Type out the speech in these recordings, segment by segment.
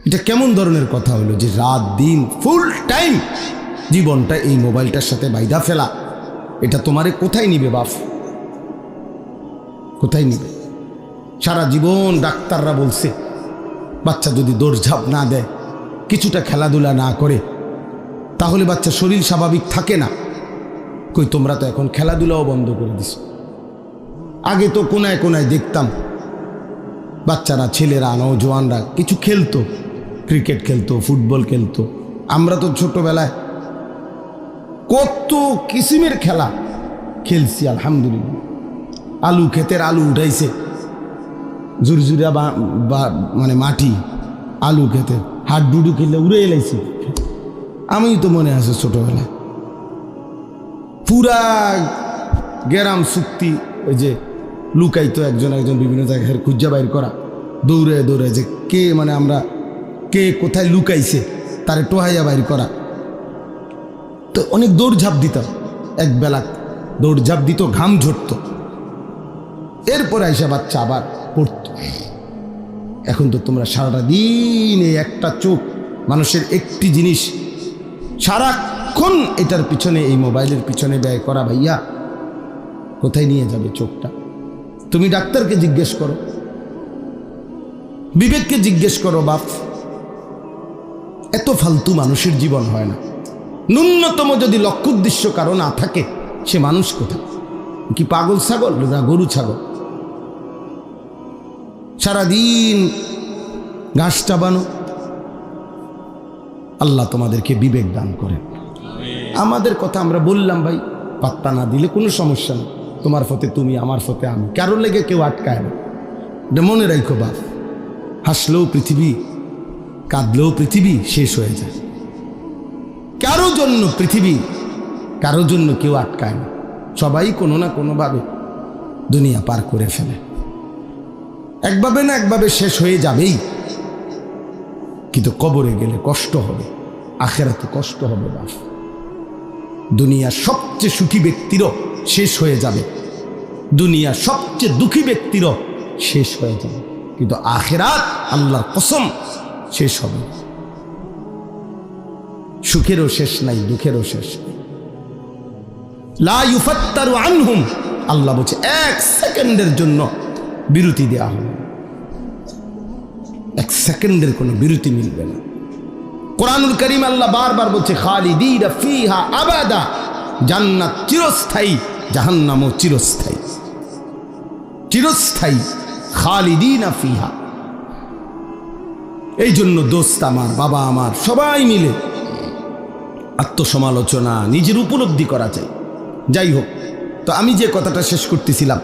এটা কেমন ধরনের কথা হলো যে রাত দিন ফুল টাইম জীবনটা এই মোবাইলটার সাথে বাইধা ফেলা? এটা তোমারে কোথায় নিবে বাপ, কোথায় নিবে? সারা জীবন ডাক্তাররা বলছে বাচ্চা যদি দৌড়ঝাঁপ না দেয়, কিছুটা খেলাধুলা না করে, তাহলে বাচ্চা শরীর স্বাভাবিক থাকে না। কই তোমরা তো এখন খেলাধুলাও বন্ধ করে দিছো। আগে তো কোনায় কোনায় দেখতাম বাচ্চারা, ছেলেরা, নওজোয়ানরা কিছু খেলতো, ক্রিকেট খেলতো, ফুটবল খেলতো। আমরা তো ছোটবেলায় কত কিসিমের খেলা খেলছি আলহামদুলিল্লাহ। আলু ক্ষেতের আলু উঠাইছে, জুরজুরা মানে মাটি, আলু ক্ষেতের হাড্ডুডু খেলে উড়ে এলাইছে। আমি তো মনে আছে ছোটবেলায় পুরা গ্রাম চুক্তি, ওই যে লুকাইতো একজন একজন বিভিন্ন জায়গায় খুঁজা বাইর করা, দৌড়ে দৌড়ে যে কে মানে আমরা কে কোথায় লুকাইছে তারে টোহাইয়া বাইর করা। তো অনেক দৌড়ঝাঁপ দিত, একবেলা দৌড়ঝাঁপ দিত, ঘাম ঝরত, এরপরে আইসা বাচ্চা আবার পড়ত। এখন তো তোমরা সারাটা দিন এই একটা চোখ, মানুষের একটি জিনিস সারাক্ষণ এটার পিছনে, এই মোবাইলের পিছনে ব্যয় করা, ভাইয়া কোথায় নিয়ে যাবে চোখটা? তুমি ডাক্তারকে জিজ্ঞেস করো, বিবেককে জিজ্ঞেস করো বাপ। এত ফালতু মানুষের জীবন হয় না। ন্যূনতম যদি লক্ষ্য উদ্দেশ্য কারো না থাকে, সে মানুষ কোথায়? কি পাগল ছাগল না গরু ছাগল? সারাদিন ঘাস চাবানো। আল্লাহ তোমাদেরকে বিবেক দান করেন। আমাদের কথা আমরা বললাম ভাই, পাত্তা না দিলে কোনো সমস্যা নেই। তোমার ফতে তুমি, আমার ফতে আমি, কারোর লেগে কেউ আটকায় না। এটা মনে রাখো বাপ। হাসলেও পৃথিবী, কাঁদলেও পৃথিবী শেষ হয়ে যায়। কারো জন্য পৃথিবী, কারো জন্য কেউ আটকায় না। সবাই কোনো না কোনোভাবে দুনিয়া পার করে ফেলে, একভাবে না একভাবে শেষ হয়ে যাবেই। কিন্তু কবরে গেলে কষ্ট হবে, আখেরাতে কষ্ট হবে বাপ। দুনিয়ার সবচেয়ে সুখী ব্যক্তিরও শেষ হয়ে যাবে, দুনিয়ার সবচেয়ে দুঃখী ব্যক্তিরও শেষ হয়ে যাবে, কিন্তু আখেরাত আল্লাহর কসম শেষ হবে। সুখেরও শেষ নাই, দুঃখেরও শেষ নাই। লা ইউফাত্তারু আনহুম, আল্লাহ বলছে এক সেকেন্ডের জন্য বিরতি দেওয়া হবে, এক সেকেন্ডের কোনো বিরতি মিলবে না। কোরআনুল কারীম আল্লাহ বারবার বলছে খালিদিনা ফিহা আবাদা, জান্নাত চিরস্থায়ী, জাহান্নামও চিরস্থায়ী। চিরস্থায়ী, খালিদিনা ফিহা। এই জন্য দোস্ত আমার, বাবা আমার, সবাই মিলে আত্মসমালোচনা, নিজের উপলব্ধি করা চাই। যাই হোক, তো আমি যে কথাটা শেষ করতেছিলাম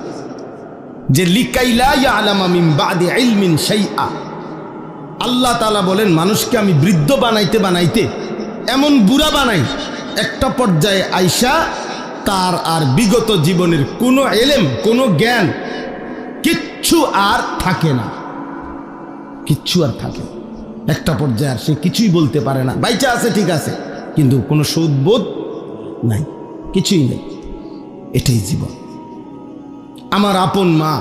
যে লিকাইলা ইয়ালামা মিন বাদি ইলমিন শাইআ, আল্লাহ তাআলা বলেন মানুষকে আমি বৃদ্ধ বানাইতে বানাইতে এমন বুড়া বানাই, একটা পর্যায়ে আইসা তার আর বিগত জীবনের কোনো এলেম, কোনো জ্ঞান কিচ্ছু আর থাকে না, কিচ্ছু আর থাকে না। একটা পর্যায়ে আর সে কিছুই বলতে পারে না। বাইচা আছে ঠিক আছে, কিন্তু কোনো সৌদবোধ নাই, কিছুই নেই। এটাই জীবন। আমার আপন মা,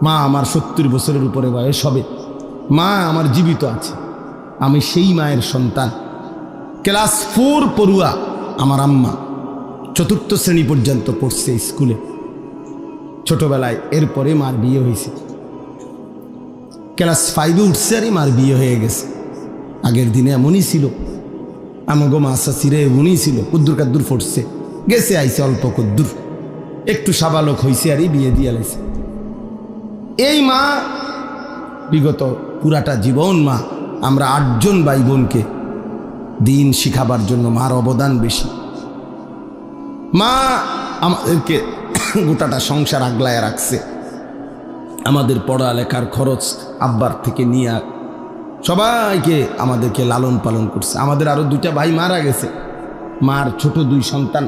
মা আমার 70 বছরের উপরে বয়স হবে, মা আমার জীবিত আছে। আমি সেই মায়ের সন্তান। ক্লাস 4 পড়ুয়া আমার আম্মা, 4র্থ শ্রেণী পর্যন্ত পড়ছে স্কুলে ছোটবেলায়। এরপরে মার বিয়ে হয়েছে, ক্লাস 5-এ উঠছে আর মার বিয়ে হয়ে গেছে। আগের দিনে এমনই ছিল, আমাগো মা চাচিরে এমনই ছিল। কুদ্দুর কাদ্দুর ফটছে, গেছে আইছে অল্প কুদ্দুর, একটু সাবালক হয়েছে আর বিয়ে দিয়ে লাইছে। এই মা বিগত পুরাটা জীবন মা, আমরা 8 জন ভাই বোনকে দিন শিখাবার জন্য মার অবদান বেশি। মা আমাদেরকে গোটাটা সংসার আগলায় রাখছে। আমাদের পড়ালেখার খরচ আব্বার থেকে নিয়ে সবাইকে আমাদেরকে লালন পালন করছে। আমাদের আরো 2টা ভাই মারা গেছে, মার ছোট 2 সন্তান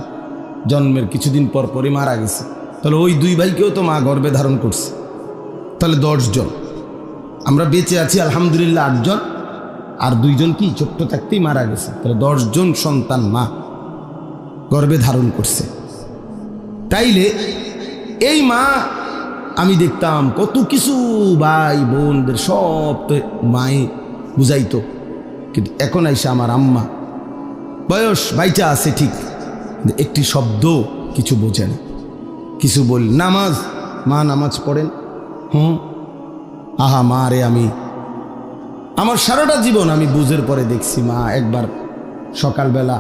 জন্মের কিছুদিন পর পরে মারা গেছে। তাহলে ওই 2 ভাইকেও তো মা গর্ভে ধারণ করছে। তাহলে 10 জন। আমরা বেঁচে আছি আলহামদুলিল্লাহ 8 জন, আর 2 জন কি ছোট্ট থাকতেই মারা গেছে। তাহলে 10 জন সন্তান মা গর্ভে ধারণ করছে। তাইলে এই মা, আমি দেখতাম কত কিছু ভাই বোনদের সব তো মায়ে বুঝাইতো। কিন্তু এখন আইসা আমার আম্মা বয়স বাইচা আছে ঠিক, একটি শব্দ কিছু বোঝে না। কিছু বল নামাজ, মা নামাজ পড়েন, আহা মা রে, আমি আমার সারাটা জীবন আমি বুঝের পরে দেখছি মা একবার সকালবেলা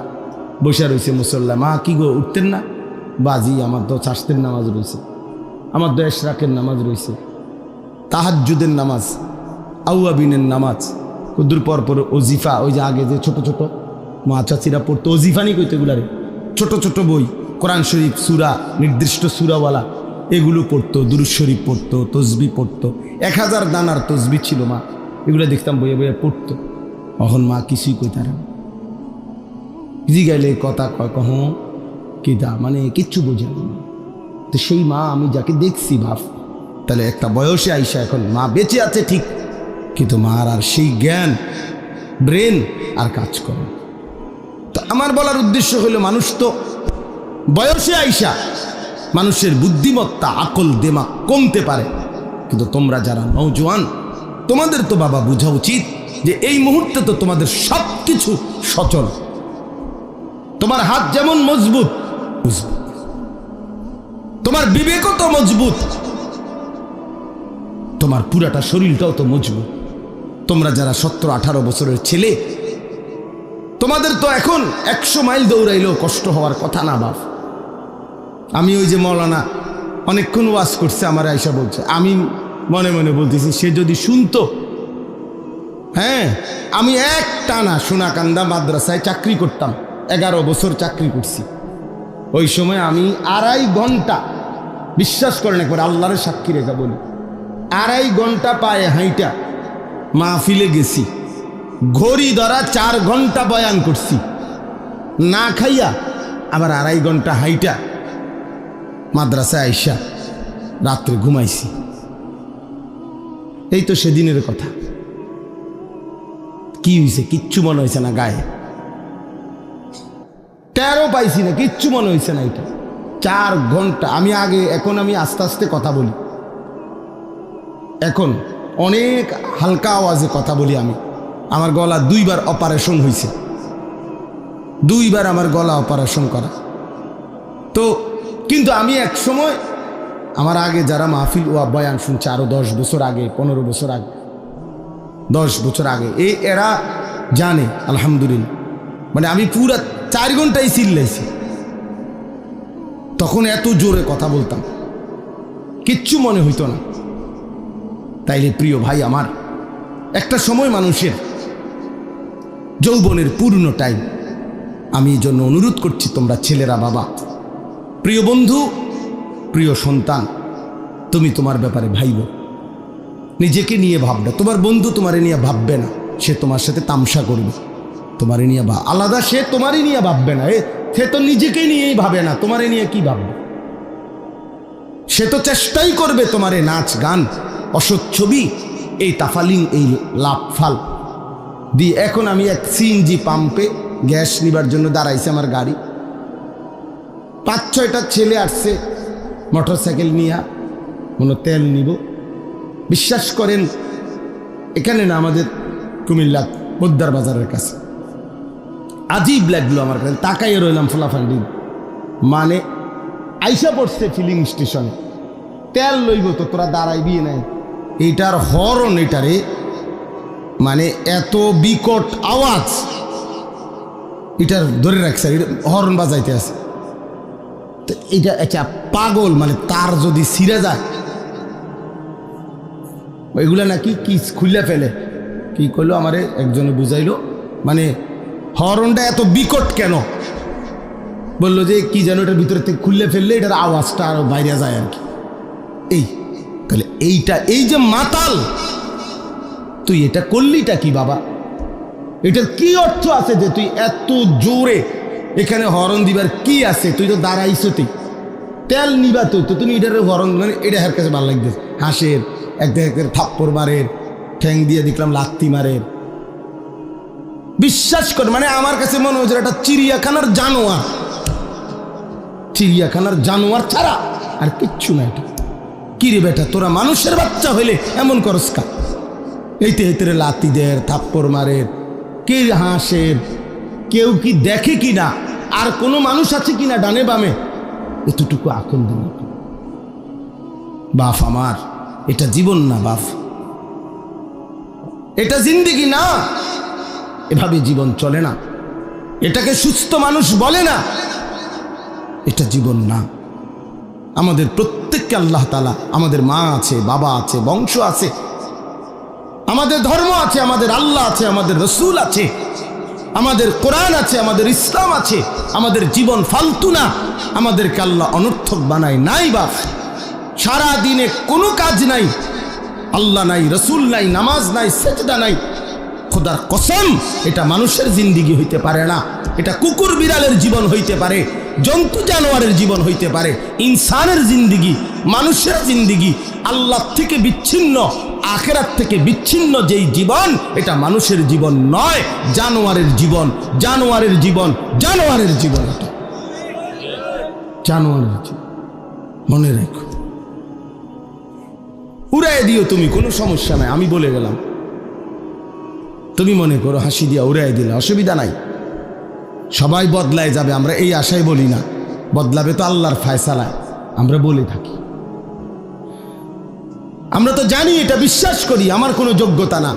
বসে রয়েছে মুসল্লা, মা কি গো উঠতেন না? বাজি আমার তো চাষতের নামাজ রয়েছে, আমার তো এশরাকের নামাজ রয়েছে, তাহাজ্জুদের নামাজ, আউয়াবিনের নামাজ, কুদ্দুর পর পর ওজিফা, ওই যে আগে যে ছোট ছোট মা চাচিরা পড়তো, ওজিফানি কইতে এগুলারে ছোট ছোট বই, কোরআন শরীফ সূরা, নির্দিষ্ট সূরাওয়ালা, এগুলো পড়তো, দুরূদ শরীফ পড়তো, তসবিহ পড়তো, 1000 দানার তসবিহ ছিল মা, এগুলো দেখতাম বইয়ে বইয়ে পড়তো। তখন মা কিছুই কইতার জি গেলে কথা কয় কহ কিদা, মানে কিচ্ছু বোঝে না। তো সেই মা আমি যাকে দেখছি ভাব, তাহলে একটা বয়সে আইসা এখন মা বেঁচে আছে ঠিক, কিন্তু মার আর সেই জ্ঞান ব্রেন আর কাজ করে। তো আমার বলার উদ্দেশ্য হলো, মানুষ তো বয়সে আইসা মানুষের বুদ্ধিমত্তা আকল দেমাগ কমতে পারে, কিন্তু তোমরা যারা নওজোয়ান তোমাদের তো বাবা বোঝা উচিত যে এই মুহূর্তে তো তোমাদের সব কিছু সচল, তোমার হাত যেমন মজবুত, তোমার বিবেকও তো মজবুত, তোমার পুরাটা শরীরটাও তো মজবুত। তোমরা যারা 17-18 বছরের ছেলে, তোমাদের তো এখন 100 মাইল দৌড়াইলেও কষ্ট হওয়ার কথা না বাপ। আমি ওই যে মৌলানা অনেকক্ষণ ওয়াজ করছে, আমার আয়সা বলছে, আমি মনে মনে বলতেছি সে যদি শুনতো। হ্যাঁ, আমি এক টানা সোনাকান্দা মাদ্রাসায় চাকরি করতাম, 11 বছর চাকরি করছি। ওই সময় আমি 2.5 ঘন্টা, বিশ্বাস করেন একবার আল্লাহর সাক্ষী রেখা বলি, 2.5 ঘন্টা পায়ে হাইটা মাহফিলে গেছি, ঘড়ি ধরা 4 ঘন্টা বয়ান করছি, না খাইয়া আবার 2.5 ঘন্টা হাইটা মাদ্রাসায় আইসা রাত্রে ঘুমাইছি। এই তো সেদিনের কথা। কি হয়েছে? কিচ্ছু মনে হয়েছে না, গায়ে 13 পাইছি না, কিচ্ছু মনে হয়েছে না। এটা 4 ঘন্টা আমি আগে, এখন আমি আস্তে আস্তে কথা বলি, এখন অনেক হালকা আওয়াজে কথা বলি আমি। আমার গলা 2 বার অপারেশন হয়েছে, 2 বার আমার গলা অপারেশন করা। তো কিন্তু আমি এক সময়, আমার আগে যারা মাহফিল ও বয়ান শুনছে আরো 10 বছর আগে, 15 বছর আগে, 10 বছর আগে, এরা জানে আলহামদুলিল্লাহ, মানে আমি পুরা 4 ঘন্টাই চিল্লাইছি। তখন এত জোরে কথা বলতাম, কিচ্ছু মনে হইতো না। তাইলে প্রিয় ভাই আমার, একটা সময় মানুষের যৌবনের পূর্ণ টাইম। আমি এই জন্য অনুরোধ করছি, তোমরা ছেলেরা, বাবা, প্রিয় বন্ধু, প্রিয় সন্তান, তুমি তোমার ব্যাপারে ভাইব, নিজেকে নিয়ে ভাববে। তোমার বন্ধু তোমারে নিয়ে ভাববে না, সে তোমার সাথে তামসা করবে, তোমারে নিয়ে আলাদা, সে তোমারই নিয়ে ভাববে না, সে তো নিজেকে নিয়েই ভাবে না, তোমারে নিয়ে কি ভাববে? সে তো চেষ্টাই করবে তোমারে নাচ গান, অসৎ ছবি, এই তাফালিং, এই লাফাল দিয়ে। এখন আমি এক সিএনজি পাম্পে গ্যাস নিবার জন্য দাঁড়াইছে আমার গাড়ি, 5-6টা ছেলে আসছে মোটর সাইকেল নিয়ে, মনে তেল নিব। বিশ্বাস করেন, এখানে না, আমাদের কুমিল্লা পোদ্দার বাজারের কাছে। আজীব লাগলো আমার কাছে, তাকাইয়ে রইলাম ফোলাফান্ডি, মানে আইসা পড়ছে ফিলিং স্টেশনে, তেল লইব তো তোরা দাঁড়াইবি নাই। এইটার হর্ন, এটারে মানে এত বিকট আওয়াজ, এটার ধরে রাখছে, হর্ন বাজাইতে আছে। তো এটা একটা পাগল, মানে তার যদি ছিঁড়ে যায়, ওইগুলা নাকি কি খুলে ফেলে, কি করলো আমারে একজনে বুঝাইলো, মানে হর্নটা এত বিকট কেন, বললো যে কি যেন এটার ভিতরে থেকে খুললে ফেললে এটার আওয়াজটা আরো বাইরে যায় আর কি। এই তাহলে এইটা, এই যে মাতাল, তুই এটা করলিটা কি বাবা? এটার কি অর্থ আছে যে তুই এত জোরে এখানে হরন দিবার কি আছে? তুই তো দাঁড়াইছো, তুই তেল নিবা, তো তুমি এটার হরন, মানে এটা হের কাছে ভালো লাগবে, হাঁসের এক থাপ্পড় মারের, ঠ্যাং দিয়ে দেখলাম লাত্তি মারের। বিশ্বাস কর, মানে আমার কাছে মনে হয়েছে একটা চিড়িয়াখানার জানোয়ার, চিড়িয়াখানার জানোয়ার ছাড়া আর কিচ্ছু না। এটা কি রে বেটা, তোরা মানুষের বাচ্চা হইলে এমন করস কা? এইতে হেতরে লাতি দের, থাপ্পড় মারের, কে হাসের, কেউ কি দেখে কিনা, আর কোনো মানুষ আছে কিনা ডানে বামে, এতটুকু আকল দিন। বাপ আমার, এটা জীবন না বাপ, এটা জিন্দেগি না, এভাবে জীবন চলে না, এটাকে সুস্থ মানুষ বলে না, এটা জীবন না। আমাদের প্রত্যেককে আল্লাহ তাআলা, আমাদের মা আছে, বাবা আছে, বংশ আছে, আমাদের ধর্ম আছে, আমাদের আল্লাহ আছে, আমাদের রসুল আছে, আমাদের কোরআন আছে, আমাদের ইসলাম আছে, আমাদের জীবন ফালতু না, আমাদেরকে আল্লাহ অনর্থক বানায় নাই বাপ। সারা দিনে কোনো কাজ নাই, আল্লাহ নাই, রসুল নাই, নামাজ নাই, সেজদা নাই, খোদার কসম এটা মানুষের জিন্দিগি হইতে পারে না। এটা কুকুর বিড়ালের জীবন হইতে পারে, জন্তু জানোয়ারের জীবন হইতে পারে, ইনসানের জিন্দিগি, মানুষের জিন্দিগি আল্লাহ থেকে বিচ্ছিন্ন, আখিরাত থেকে বিচ্ছিন্ন যেই জীবন, এটা মানুষের জীবন নয়, জানোয়ারের জীবন, জানোয়ারের জীবন, জানোয়ারের জীবন, এটা জানোয়ারের জীবন। মনে রেখো, উড়াই দিও তুমি, কোনো সমস্যা নাই, আমি বলে গেলাম, তুমি মনে করো হাসি দিয়া উড়াই দিলে অসুবিধা নাই, সবাই বদলায় যাবে, আমরা এই আশায় বলি না, বদলাবে তো আল্লাহর ফায়সালায়, আমরা বলে থাকি। আমরা তো জানি, এটা বিশ্বাস করি, আমার কোনো যোগ্যতা না,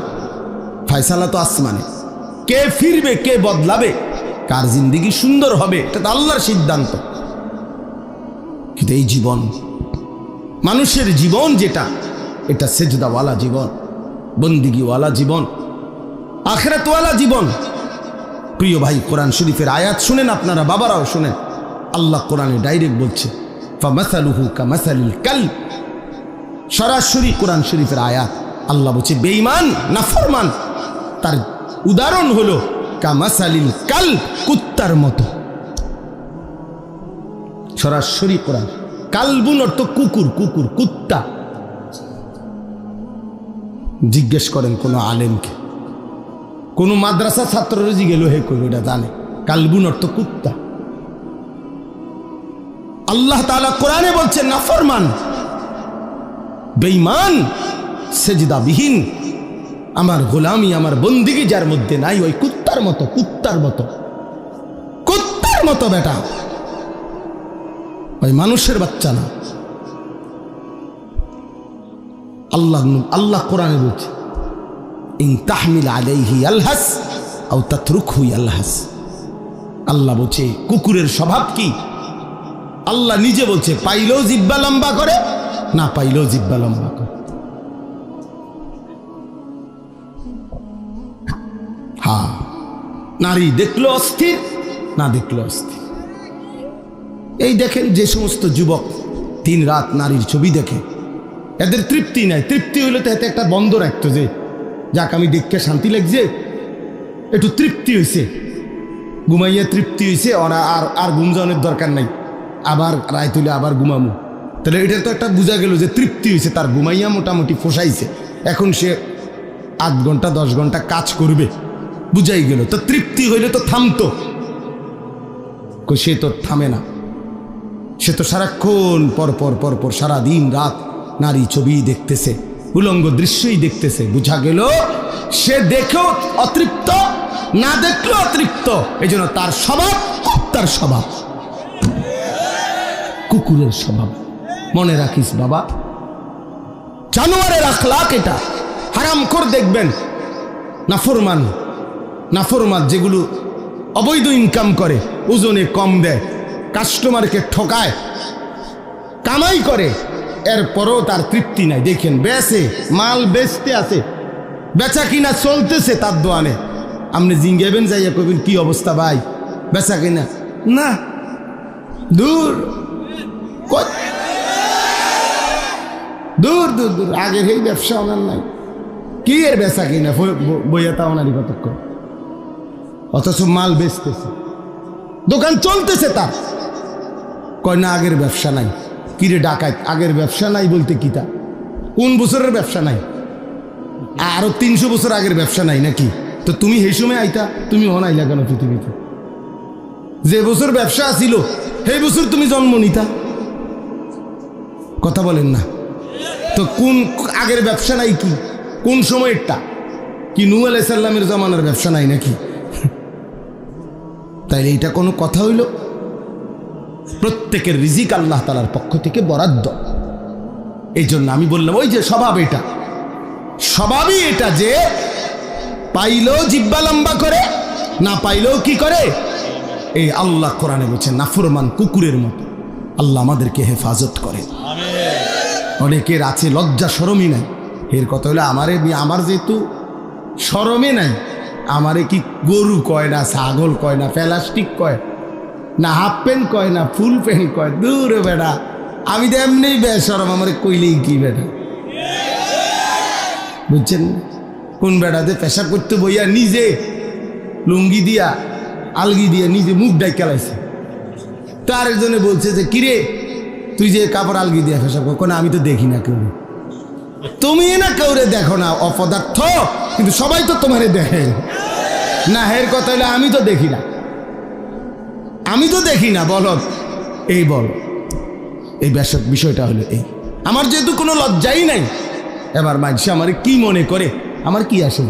ফায়সালা তো আসমানে, কে ফিরবে, কে বদলাবে, কার জিন্দেগি সুন্দর হবে, এটা তো আল্লাহর সিদ্ধান্ত। কিন্তু এই জীবন, মানুষের জীবন যেটা, এটা সেজদাওয়ালা জীবন, বন্দিগিওয়ালা জীবন, আখিরাতওয়ালা জীবন। প্রিয় ভাই, কোরআন শরীফের আয়াত শুনেন, আপনারা বাবারাও শুনেন, আল্লাহ কোরআনে ডাইরেক্ট বলছে ফামাসালুহু কামাসালিল কালব, সরাসরি কোরআন শরীফের আয়াত। আল্লাহ বলছে বেঈমান নাফরমান, তার উদাহরণ হলো কামাসালিল কালব, কুত্তার মতো। সরাসরি কোরআন, কালবুন অর্থ কুকুর, কুকুর, কুত্তা। জিজ্ঞেস করেন কোন আলেমকে, কোন মাদ্রাসা ছাত্ররা জিগেল, হে কই এটা জানে, কালবুন অর্থ কুত্তা। আল্লাহ তাআলা কোরআনে বলছেন নাফরমান, বেঈমান, সেজদাবিহীন, আমার গোলামি, আমার বন্দিগি যার মধ্যে নাই, ওই কুত্তার মতো, কুত্তার মতো, কুত্তার মতো বেটা, ওই মানুষের বাচ্চা না। আল্লাহ কোরআনে বলছে ইন তাহমিল আলাইহি ইয়ালহাস আও তাতরুকহু ইয়ালহাস। আল্লাহ বলছে কুকুরের স্বভাব কি, আল্লাহ নিজে বলছে পাইলেও জিহ্বা লম্বা করে, না পাইলেও জিহ্বা লম্বা করে। হ্যাঁ, নারী দেখলো অস্থির, না দেখলো অস্থির। এই দেখেন যে সমস্ত যুবক দিন রাত নারীর ছবি দেখে, এদের তৃপ্তি নাই। তৃপ্তি হইলে তো এতে একটা বন্ধ রাখতো, যে যাক আমি দেখতে শান্তি লাগছে, একটু তৃপ্তি হয়েছে, ঘুমাইয়া তৃপ্তি হয়েছে, ওরা আর ঘুম যাওয়ানোর দরকার নাই, আবার রায় তুলে আবার ঘুমামু। তাহলে এটা তো একটা বোঝা গেল যে তৃপ্তি হয়েছে, তার ঘুমাইয়া মোটামুটি ফোসাইছে, এখন সে 8 ঘন্টা 10 ঘন্টা কাজ করবে, বুঝাই গেল। তো তৃপ্তি হইলে তো থামতো, সে তো থামে না, সে তো সারাক্ষণ পরপর পরপর সারা দিন রাত নারী ছবি দেখতেছে, উলঙ্গ দৃশ্যই দেখতেছে। বুঝা গেল সে দেখেও অতৃপ্ত, না দেখলেও অতৃপ্ত। এই জন্য তার স্বভাব কুত্তার স্বভাব, কুকুরের স্বভাব। মনে রাখিস বাবা, জানোয়ারের আখলাক এটা। হারাম কর দেখবেন নাফরমান, নাফরমান যেগুলো অবৈধ ইনকাম করে, ওজনে কম দেয়, কাস্টমারকে ঠকায়, কামাই করে, এরপরও তার তৃপ্তি নাই। দেখেন বেচে, মাল বেচতে আছে, বেচা কিনা চলতেছে তার দোয়ানে, আপনি জিঙ্গেবেন যাইয়া কইবেন কি অবস্থা ভাই, বেচা কিনা না, দূর দূর দূর দূর, আগের এই ব্যবসা ওনার নাই, কি এর বেচা কিনা বইয়া তা ওনারই কতক্ষণ, অথচ মাল বেচতেছে, দোকান চলতেছে তার। কয় না আগের ব্যবসা নাই। কিরে ডাকাত, আগের ব্যবসা নাই বলতে কি তা? কোন বছরের ব্যবসা নাই? আরো 300 বছর আগের ব্যবসা নাই নাকি? তো তুমি সেই সময় আইতা, তুমি অনাইলা কেন পৃথিবীতে? যে বছর ব্যবসা ছিল সেই বছর তুমি জন্ম নিতা, কথা বলেন না? তো কোন আগের ব্যবসা নাই কি? কোন সময়েরটা? কি নূহ আলাইহিস সালামের জামানার ব্যবসা নাই নাকি? তাইলে এটা কোনো কথা হইল? প্রত্যেকের রিজিক আল্লাহ তাআলার পক্ষ থেকে বরাদ্দ। এই জন্য আমি বললাম ওই যে স্বভাবই এটা যে পাইলেও জিব্বা লম্বা করে, না পাইলেও কি করে? এই আল্লাহ কোরআনে বলছেন নাফরমান কুকুরের মতো। আল্লাহ আমাদেরকে হেফাজত করে। অনেকের আছে লজ্জা শরমই নাই। এর কথা হলো আমার যেহেতু শরমে নাই, আমারে কি গরু কয় না, ছাগল কয় না, প্লাস্টিক কয় না, হাফ প্যান্ট কয় না, ফুল প্যান্ট কয়, দূর বেটা, আমি তো এমনি বেশরম, আমার কইলেই কি বেটা, বুঝছেন? কোন বেটাতে পেশাব করতে বইয়া নিজে লুঙ্গি দিয়া আলগি দিয়া নিজে মুখ ডাই খেলাইছে। তো আরেকজনে বলছে যে কিরে তুই যে কাপড় আলগি দিয়া পেশাব কর, আমি তো দেখি না কেউ। তুমি না কাউরে দেখো না অপদার্থ, কিন্তু সবাই তো তোমারে দেখে না। এর কথা হলে আমি তো দেখি না, বলো এই বলো এই বিষয়টা হলো এই। আমার যেহেতু কোনো লজ্জাই নাই, এবার মানুষ আমার কি মনে করে, আমার কি আসে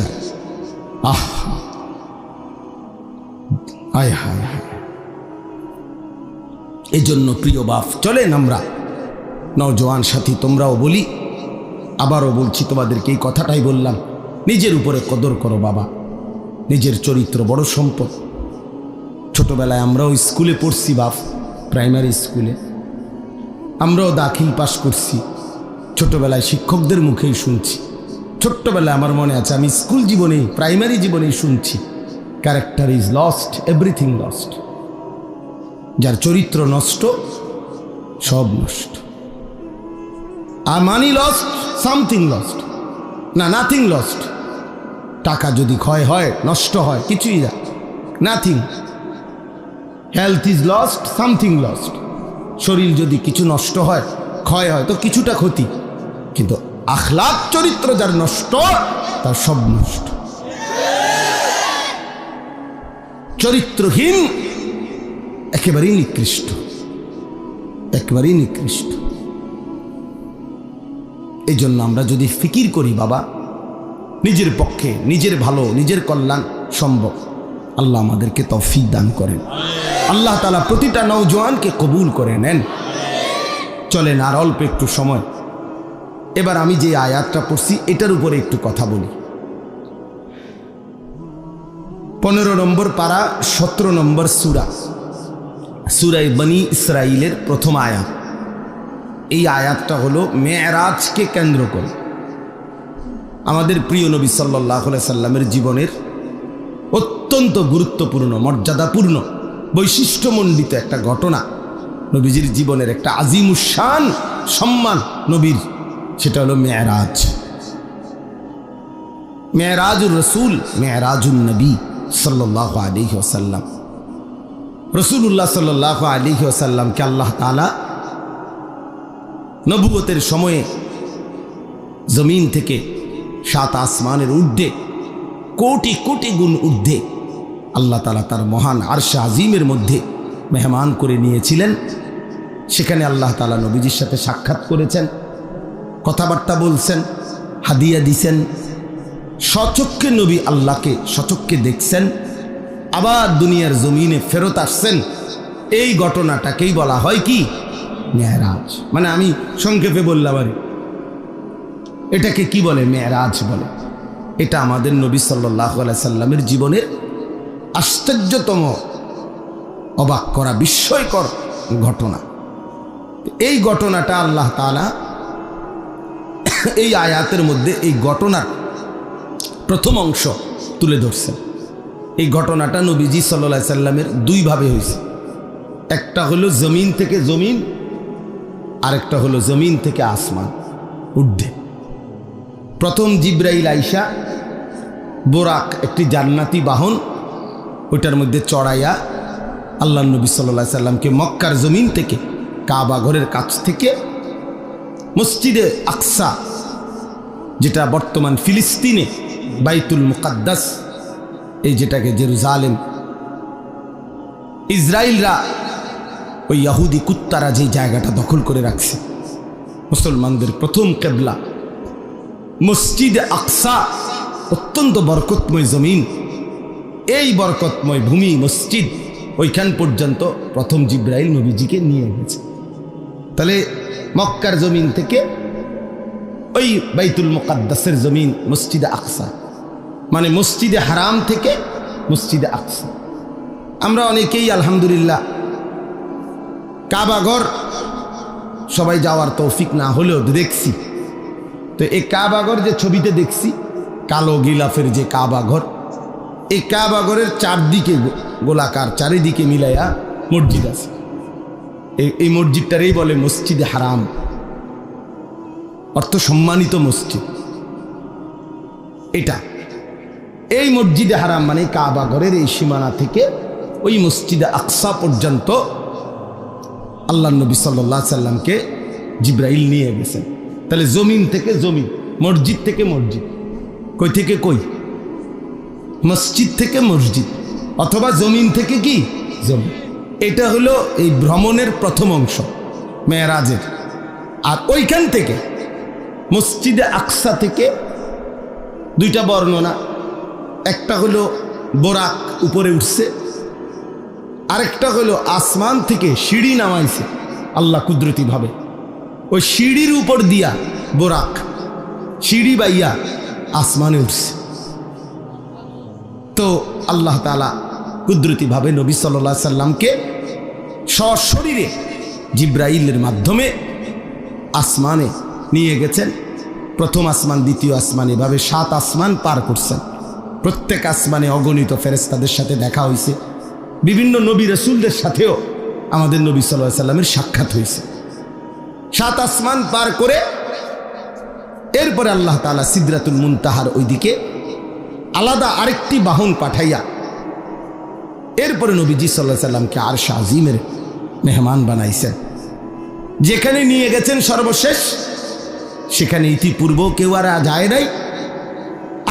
যায়? এই জন্য প্রিয় বাপ, চলেন আমরা নওজোয়ান সাথী, তোমরাও বলি, আবারও বলছি তোমাদেরকে এই কথাটাই বললাম, নিজের উপরে কদর করো বাবা। নিজের চরিত্র বড় সম্পদ। ছোটবেলায় আমরাও স্কুলে পড়ছি বাপ, প্রাইমারি স্কুলে আমরাও দাখিল পাস করছি। ছোটবেলায় শিক্ষকদের মুখেই শুনছি। ছোট্টবেলায় আমার মনে আছে, আমি স্কুল জীবনেই প্রাইমারি জীবনেই শুনছি, character is lost, everything lost. যার চরিত্র নষ্ট, সব নষ্ট। আর মানি লস্ট, সামথিং লস্ট, না নাথিং লস্ট। টাকা যদি ক্ষয় হয়, নষ্ট হয়, কিছুই না, nothing. Health is lost, something lost. শরীর যদি কিছু নষ্ট হয়, ক্ষয় হয়, তো কিছুটা ক্ষতি। কিন্তু আখলাক চরিত্র যার নষ্ট, তার সব নষ্ট। চরিত্রহীন একেবারেই নিকৃষ্ট, একেবারেই নিকৃষ্ট। এই জন্য আমরা যদি ফিকির করি বাবা, নিজের পক্ষে নিজের ভালো, নিজের কল্যাণ সম্ভব, আল্লাহ আমাদেরকে তৌফিক দান করেন। আল্লাহ তাআলা প্রতিটা নওজোয়ানকে কবুল করে নেন। চলেন আর অল্প একটু সময়, এবার আমি যে আয়াতটা পড়ছি এটার উপরে একটু কথা বলি। 15 নম্বর পারা, 17 নম্বর সূরা বনী ইসরাইলের প্রথম আয়াত। এই আয়াতটা হলো মেরাজকে কেন্দ্র করে আমাদের প্রিয় নবী সাল্লাল্লাহু আলাইহি সাল্লামের জীবনের অত্যন্ত গুরুত্বপূর্ণ, মর্যাদাপূর্ণ, বৈশিষ্ট্যমণ্ডিত একটা ঘটনা। নবীজির জীবনের একটা আজিমুশান সম্মান নবীর, সেটা হলো মেরাজ। মেরাজুর রসুল, মেরাজুন নবী সাল্লাল্লাহু আলাইহি ওয়াসাল্লাম। রাসূলুল্লাহ সাল্লাল্লাহু আলাইহি ওয়াসাল্লামকে আল্লাহ তাআলা নবুয়তের সময়ে জমিন থেকে 7 আসমানের ঊর্ধ্বে, কোটি কোটি গুণ ঊর্ধ্বে আল্লাহ তাআলা তার মহান আরশে আজিমের মধ্যে মেহমান করে নিয়েছিলেন। সেখানে আল্লাহ তাআলা নবীজির সাথে সাক্ষাৎ করেছেন, কথাবার্তা বলছেন, হাদিয়া দিছেন। সচক্ষে নবী আল্লাহকে সচক্ষে দেখছেন, আবার দুনিয়ার জমিনে ফেরত আসছেন। এই ঘটনাটাকেই বলা হয় কি? মেরাজ। মানে আমি সংক্ষেপে বললাম, আর এটাকে কি বলে? মেরাজ বলে। এটা আমাদের নবী সাল্লাল্লাহু আলাইহি সাল্লামের জীবনের আশ্চর্যতম, অবাক করা, বিস্ময়কর ঘটনা। এই ঘটনাটা আল্লাহ তাআলা এই আয়াতের মধ্যে এই ঘটনার প্রথম অংশ তুলে ধরছেন। এই ঘটনাটা নবীজি সাল্লাল্লাহু আলাইহি সাল্লামের দুইভাবে হয়েছে। একটা হলো জমিন থেকে জমিন, আরেকটা হলো জমিন থেকে আসমান ঊর্ধ্বে। প্রথম জিব্রাইল আইসা বোরাক, একটি জান্নাতি বাহন, ওইটার মধ্যে চড়াইয়া আল্লাহ নবী সাল্লাল্লাহু আলাইহি সাল্লামকে মক্কার জমিন থেকে, কাবা ঘরের কাছ থেকে মসজিদে আকসা, যেটা বর্তমান ফিলিস্তিনে বাইতুল মুকাদ্দাস, এই যেটাকে জেরুজালেম, ইসরায়েলরা, ওই ইহুদি কুত্তারা যে জায়গাটা দখল করে রাখছে, মুসলমানদের প্রথম কেবলা মসজিদে আকসা, অত্যন্ত বরকতময় জমিন। এই বরকতময় ভূমি মসজিদ, ওইখান পর্যন্ত প্রথম জিব্রাইল নবীজিকে নিয়ে গেছে। তাহলে মক্কার জমিন থেকে ওই বাইতুল মুকাদ্দাসের জমিন মসজিদে আকসা, মানে মসজিদে হারাম থেকে মসজিদে আকসা। আমরা অনেকেই আলহামদুলিল্লাহ কাবাঘর সবাই যাওয়ার তৌফিক না হলেও দেখছি। তো এই কাবাঘর যে ছবিতে দেখছি, কালো গিলাফের যে কাবাঘর, এই কাবাঘরের চারদিকে গোলাকার, চারিদিকে মিলাইয়া মসজিদ আছে। এই মসজিদটারই বলে মসজিদে হারাম, অর্থ সম্মানিত মসজিদ। এটা এই মসজিদে হারাম মানে কাবাঘরের এই সীমানা থেকে ওই মসজিদে আকসা পর্যন্ত আল্লাহ নবী সাল্লাল্লাহু আলাইহি সাল্লামকে জিব্রাইল নিয়ে গেছেন। তাহলে জমিন থেকে জমিন, মসজিদ থেকে মসজিদ, কই থেকে কই? মসজিদ থেকে মসজিদ, অথবা জমিন থেকে কি জমিন। এটা হলো এই ভ্রমণের প্রথম অংশ মেরাজের। আর ওইখান থেকে মসজিদে আকসা থেকে দুইটা বর্ণনা, একটা হলো বোরাক উপরে উঠছে, আরেকটা হলো আসমান থেকে সিঁড়ি নামাইছে আল্লাহ কুদরতিভাবে। ওই সিঁড়ির উপর দিয়া বোরাক সিঁড়ি বাইয়া আসমানে উঠছে। তো আল্লাহ তাআলা কুদরতিভাবে নবী সাল্লাল্লাহু আলাইহি সাল্লামকে সশরীরে জিব্রাইলের মাধ্যমে আসমানে নিয়ে গেছেন। প্রথম আসমান, দ্বিতীয় আসমান, এভাবে 7 আসমান পার করছেন। প্রত্যেক আসমানে অগণিত ফেরেশতাদের সাথে দেখা হয়েছে। বিভিন্ন নবী রাসূলদের সাথেও আমাদের নবী সাল্লাল্লাহু আলাইহি সাল্লামের সাক্ষাৎ হয়েছে। 7 আসমান পার করে এরপরে আল্লাহ তাআলা সিদরাতুল মুনতাহার ওইদিকে আলাদা আরেকটি বাহন পাঠাইয়া এরপরে নবীজি সাল্লাল্লাহু আলাইহি সাল্লামকে আরশ আজিমের মেহমান বানাইছেন। যেখানে নিয়ে গেছেন সর্বশেষ, সেখানে ইতিপূর্ব কেউ আর যায় নাই,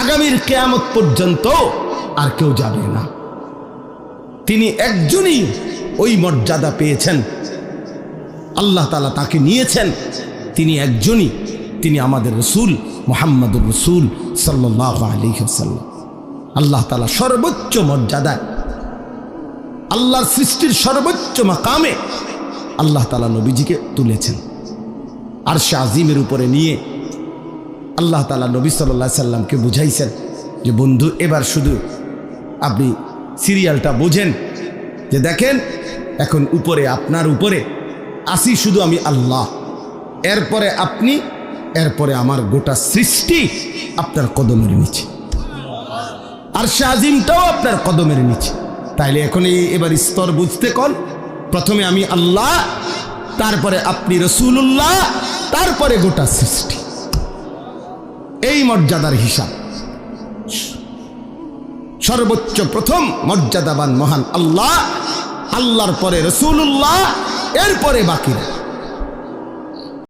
আগামীর কিয়ামত পর্যন্ত আর কেউ যাবে না। তিনি একজনই ওই মর্যাদা পেয়েছেন, আল্লাহ তাআলা তাকে নিয়েছেন। তিনি একজনই, তিনি আমাদের রসুল মুহাম্মদুর রসুল সাল্লাল্লাহু আলাইহি ওয়াসাল্লাম। আল্লাহ তাআলা সর্বোচ্চ মর্যাদায়, আল্লাহর সৃষ্টির সর্বোচ্চ মাকামে আল্লাহ তাআলা নবীজিকে তুলেছেন। আরশে আজিমের উপরে নিয়ে আল্লাহ তাআলা নবী সাল্লাল্লাহু আলাইহি সাল্লামকে বুঝাইছেন যে বন্ধু, এবার শুধু আপনি সিরিয়ালটা বোঝেন, যে দেখেন এখন উপরে, আপনার উপরে আসি শুধু আমি আল্লাহ, এরপরে আপনি, এরপরে আমার গোটা সৃষ্টি আপনার কদমের নিচে, আরশে আজিমটাও আপনার কদমের নিচে। তাইলে এখন এবার স্তর বুঝতে কল, প্রথমে আমি আল্লাহ, তারপরে আপনি রাসূলুল্লাহ, তারপরে গোটা সৃষ্টি। এই মর্যাদার হিসাব। সর্বোচ্চ প্রথম মর্যাদাবান মহান আল্লাহ, আল্লাহর পরে রাসূলুল্লাহ, এরপরে বাকিরা।